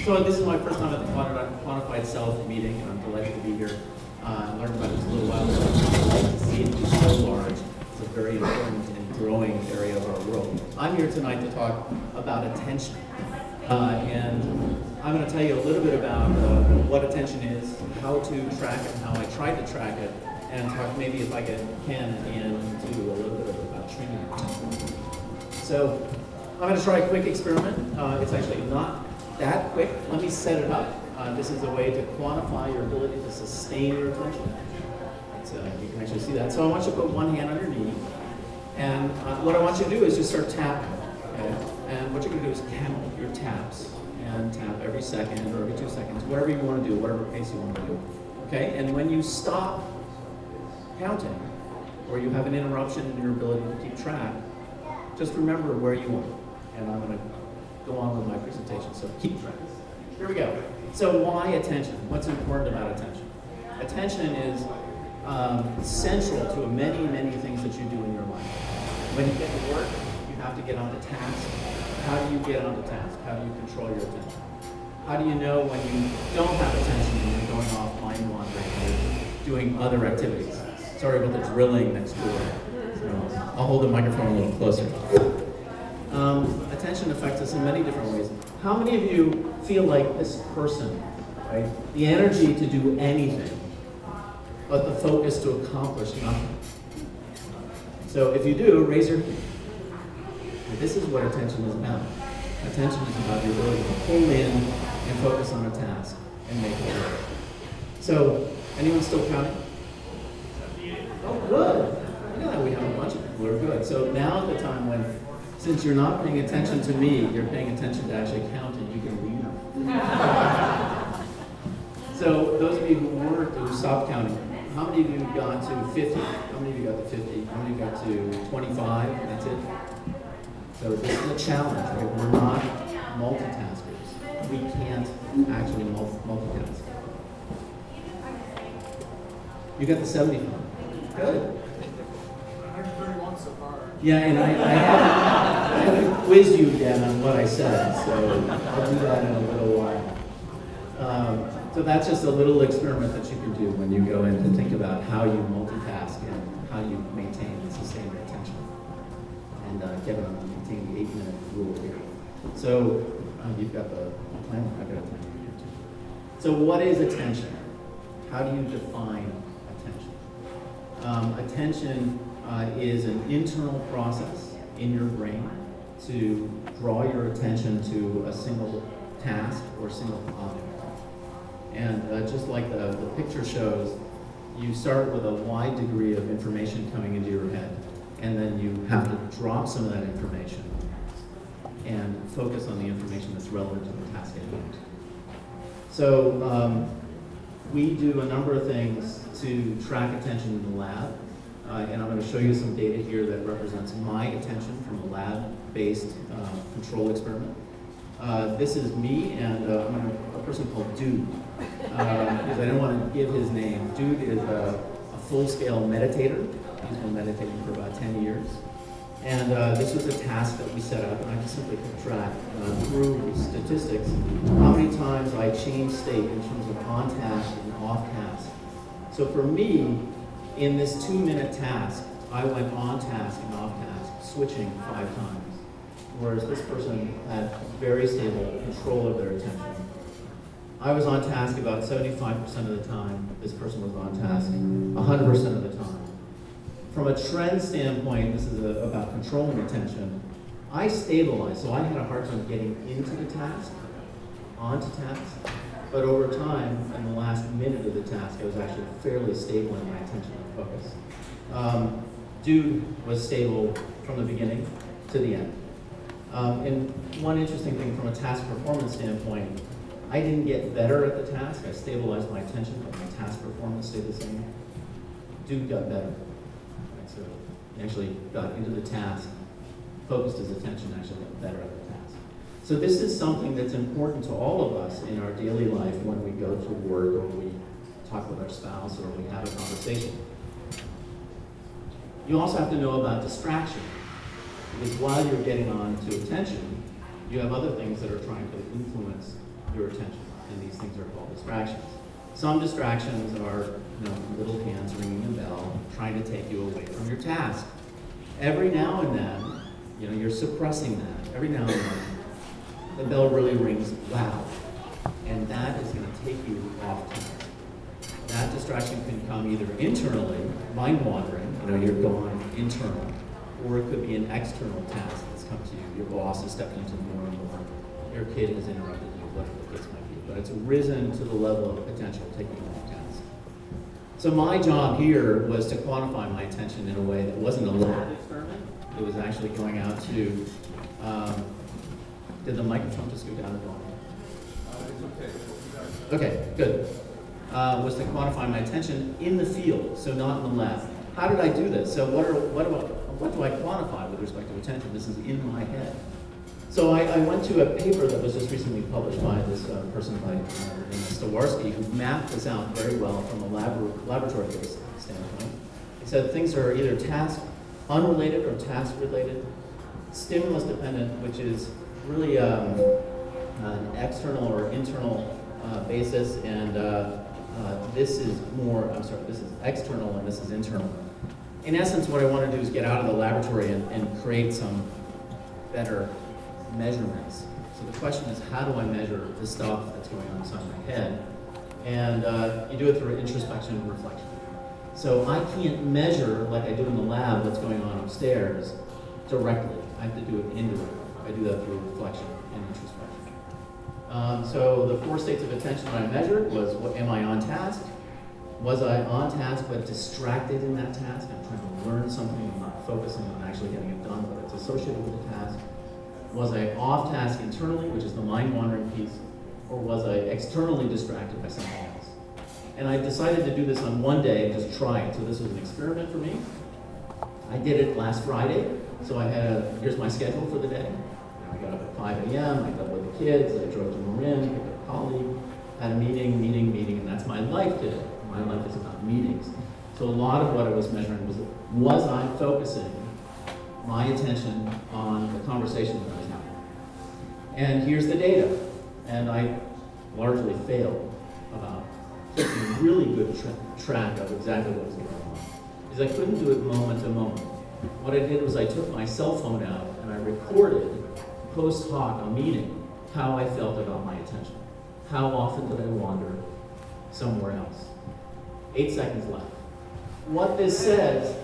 So this is my first time at the Quantified Self meeting, and I'm delighted to be here. I learned about this a little while ago. I like to see it be so large. It's a very important and growing area of our world. I'm here tonight to talk about attention. And I'm going to tell you a little bit about what attention is, how to track it, how I tried to track it, and talk maybe if I can at the end do a little bit about training attention. So I'm going to try a quick experiment. It's actually not that quick. Let me set it up. This is a way to quantify your ability to sustain your attention. You can actually see that. So I want you to put one hand on your knee, and what I want you to do is just start tapping. Okay? And what you're going to do is count your taps, and tap every second or every 2 seconds, whatever you want to do, whatever pace you want to do. Okay? And when you stop counting, or you have an interruption in your ability to keep track, just remember where you are. And I'm going to go on with my presentation, so keep track. Here we go. So why attention? What's important about attention? Attention is central to many, many things that you do in your life. When you get to work, you have to get on the task. How do you get on the task? How do you control your attention? How do you know when you don't have attention and you're going off mind wandering or doing other activities? Sorry about the drilling next door. So I'll hold the microphone a little closer. Attention affects us in many different ways. How many of you feel like this person, right? The energy to do anything, but the focus to accomplish nothing. So if you do, raise your hand. This is what attention is about. Attention is about the ability to pull in and focus on a task and make it work. So, anyone still counting? Oh, good. Yeah, we have a bunch of people who are good. So now at the time when, since you're not paying attention to me, you're paying attention to actually counting, you can leave. So those of you who stopped counting, how many of you got to 50? How many of you got to 50? How many got to 25? That's it? So this is a challenge, right? We're not multitaskers. We can't actually multitask. You got the 75. Good. So far. Yeah, and I haven't quizzed you yet on what I said, so I'll do that in a little while. So that's just a little experiment that you can do when you go in to think about how you multitask and how you maintain and sustain your attention. And Kevin, I'm going to maintain the 8-minute rule here. So you've got the plan. I've got a plan here too. So what is attention? How do you define attention? Attention is an internal process in your brain to draw your attention to a single task or single object. And just like the picture shows, you start with a wide degree of information coming into your head, and then you have to drop some of that information and focus on the information that's relevant to the task at hand. So we do a number of things to track attention in the lab. And I'm going to show you some data here that represents my attention from a lab-based control experiment. This is me and a person called Dude, because I didn't want to give his name. Dude is a full-scale meditator. He's been meditating for about 10 years. And this was a task that we set up, and I just simply kept track through statistics how many times I changed state in terms of on task and off task. So for me, in this 2-minute task, I went on task and off task, switching 5 times. Whereas this person had very stable control of their attention. I was on task about 75% of the time. This person was on task 100% of the time. From a trend standpoint, this is about controlling attention. I stabilized, so I had a hard time getting into the task, onto task. But over time, in the last minute of the task, I was actually fairly stable in my attention and focus. Dude was stable from the beginning to the end. And one interesting thing from a task performance standpoint, I didn't get better at the task. I stabilized my attention, but my task performance stayed the same. Dude got better. Right, so he actually got into the task, focused his attention, actually got better at the task. So this is something that's important to all of us in our daily life when we go to work or we talk with our spouse or we have a conversation. You also have to know about distraction, because while you're getting on to attention, you have other things that are trying to influence your attention, and these things are called distractions. Some distractions are little hands ringing a bell, trying to take you away from your task. Every now and then, you're suppressing that. Every now and then, the bell really rings loud, and that is going to take you off task. That distraction can come either internally, mind wandering, you're going internal, or it could be an external task that's come to you. Your boss has stepped into more and more. Your kid has interrupted you, whatever the case might be. But it's risen to the level of potential taking off task. So my job here was to quantify my attention in a way that wasn't a lab experiment. It was actually going out to, did the microphone just go down or go on? It's okay. Okay, good. Was to quantify my attention in the field, so not in the lab. How did I do this? So what do I quantify with respect to attention? This is in my head. So I went to a paper that was just recently published by this person by Stawarski, who mapped this out very well from a laboratory-based standpoint. He said things are either task unrelated or task related, stimulus dependent, which is really an external or internal basis, and this is external and this is internal. In essence, what I want to do is get out of the laboratory and create some better measurements. So the question is, how do I measure the stuff that's going on inside my head? And you do it through introspection and reflection. So I can't measure, like I do in the lab, what's going on upstairs directly. I have to do it indirectly. I do that through reflection and introspection. So the 4 states of attention that I measured was, am I on task? Was I on task but distracted in that task? I'm trying to learn something, I'm not focusing on actually getting it done, but it's associated with the task. Was I off task internally, which is the mind wandering piece, or was I externally distracted by something else? And I decided to do this on one day and just try it. So this was an experiment for me. I did it last Friday, so I had here's my schedule for the day. I got up at 5 a.m., I got with the kids, I drove to Marin, picked up a colleague, had a meeting, and that's my life today. My life is about meetings. So a lot of what I was measuring was I focusing my attention on the conversation that I was having? And here's the data. And I largely failed about keeping really good track of exactly what was going on. Because I couldn't do it moment to moment. What I did was I took my cell phone out and I recorded post hoc a meeting how I felt about my attention. How often did I wander somewhere else? 8 seconds left. What this says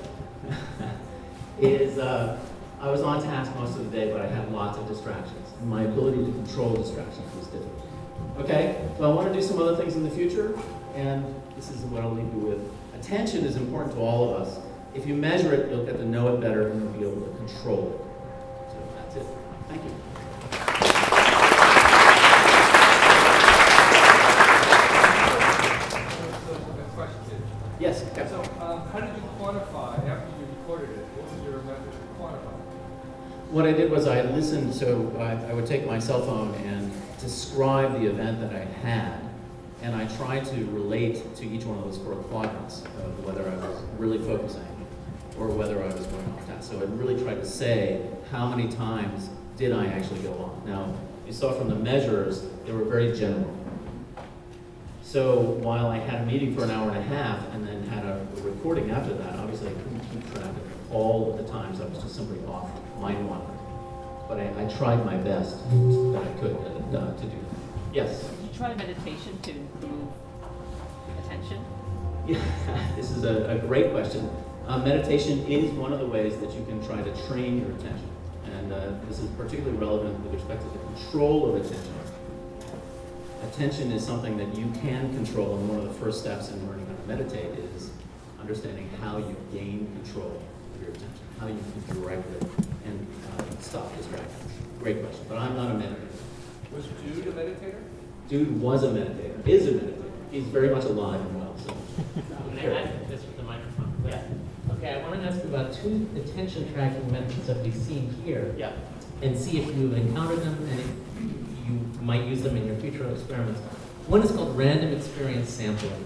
is I was on task most of the day, but I had lots of distractions. And my ability to control distractions was difficult. Okay, so I want to do some other things in the future, and this is what I'll leave you with. Attention is important to all of us. If you measure it, you'll get to know it better and you'll be able to control it. So that's it. Thank you. Yes. Okay. So, how did you quantify after you recorded it? What was your method to quantify? What I did was I listened, so I would take my cell phone and describe the event that I had, and I tried to relate to each one of those 4 quadrants of whether I was really focusing or whether I was going off task. So I really tried to say how many times did I actually go on. Now, you saw from the measures, they were very general. So while I had a meeting for an hour and a half and then had a recording after that, obviously I couldn't keep track of all of the times I was just simply off mind wandering. But I tried my best that I could to do that. Yes? Did you try meditation to improve attention? Yeah, this is a great question. Meditation is one of the ways that you can try to train your attention. And this is particularly relevant with respect to the control of attention. Attention is something that you can control, and one of the first steps in learning how to meditate is understanding how you gain control of your attention, how you can direct it and stop distractions. Great question, but I'm not a meditator. Was Jude a meditator? Jude was a meditator, is a meditator. He's very much alive and well. So. Can I add this with the microphone? Yeah. Okay, I want to ask you about 2 attention tracking methods that we've seen here. Yeah. And see if you've encountered them and if you might use them in your future experiments. One is called random experience sampling.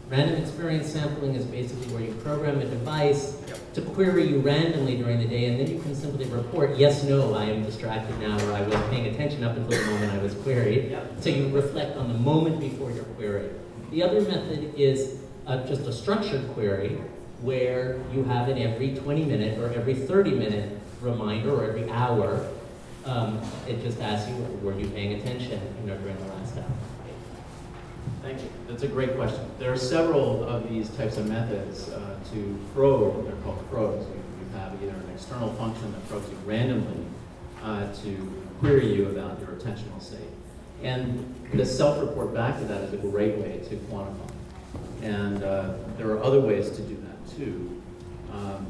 Random experience sampling is basically where you program a device to query you randomly during the day, and then you can simply report, yes, no, I am distracted now, or I was paying attention up until the moment I was queried. Yep. So you reflect on the moment before your query. The other method is just a structured query, where you have an every 20-minute or every 30-minute reminder, or every hour. It just asks you, were you paying attention during the last hour? Thank you. That's a great question. There are several of these types of methods to probe. They're called probes. You have either an external function that probes you randomly to query you about your attentional state. And the self-report back to that is a great way to quantify. And there are other ways to do that too.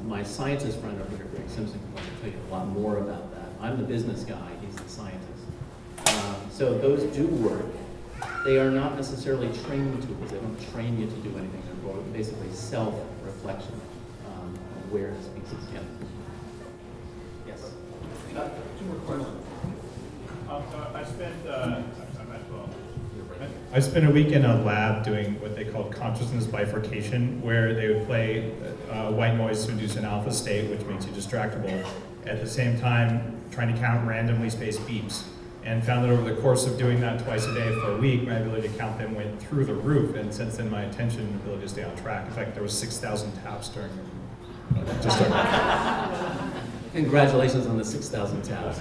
My scientist friend over here, Greg Simpson, can tell you a lot more about that. I'm the business guy, he's the scientist. So those do work. They are not necessarily training tools. They don't train you to do anything. They're basically self-reflection, awareness pieces. Yeah. Yes? Two more questions. I spent a week in a lab doing what they called consciousness bifurcation, where they would play white noise to induce an alpha state, which makes you distractible, at the same time trying to count randomly spaced beeps. And found that over the course of doing that twice a day for a week, my ability to count them went through the roof, and since then my attention and ability to stay on track. In fact, there was 6,000 taps during Congratulations on the 6,000 tabs.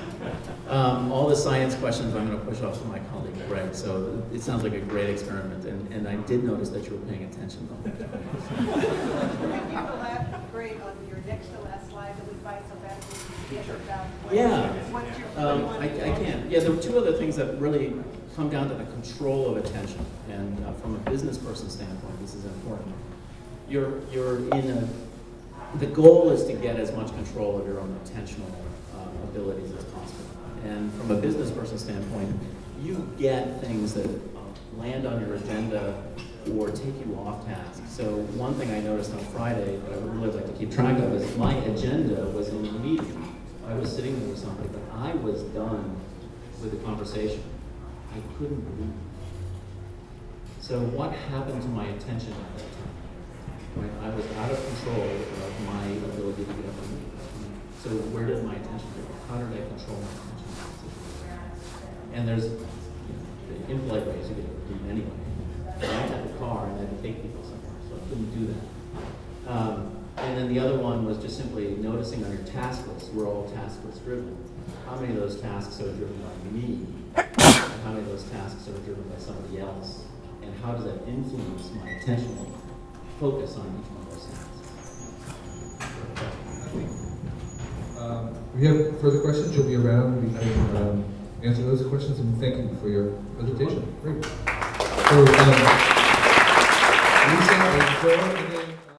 All the science questions I'm going to push off to my colleague Greg, so it sounds like a great experiment, and I did notice that you were paying attention. Can you elaborate on your next to last slide that we find so badly? Yeah, I can. Yeah, there were two other things that really come down to the control of attention, and from a business person standpoint, this is important. The goal is to get as much control of your own attentional abilities as possible. And from a business person standpoint, you get things that land on your agenda or take you off task. So one thing I noticed on Friday that I would really like to keep track of is my agenda was in a meeting. I was sitting there with somebody, but I was done with the conversation. I couldn't believe it. So what happened to my attention at that time? Right? I was out of control of my ability to get up and move. So where did my attention go? How did I control my attention? And there's, the impolite ways you get to do it anyway. I had the car and I had to take people somewhere, so I couldn't do that. And then the other one was just simply noticing on your task list, we're all task list driven. How many of those tasks are driven by me? And how many of those tasks are driven by somebody else? And how does that influence my attentional focus on each one of those tasks? We have further questions. You'll be around. We can answer those questions, and thank you for your presentation. Great. So,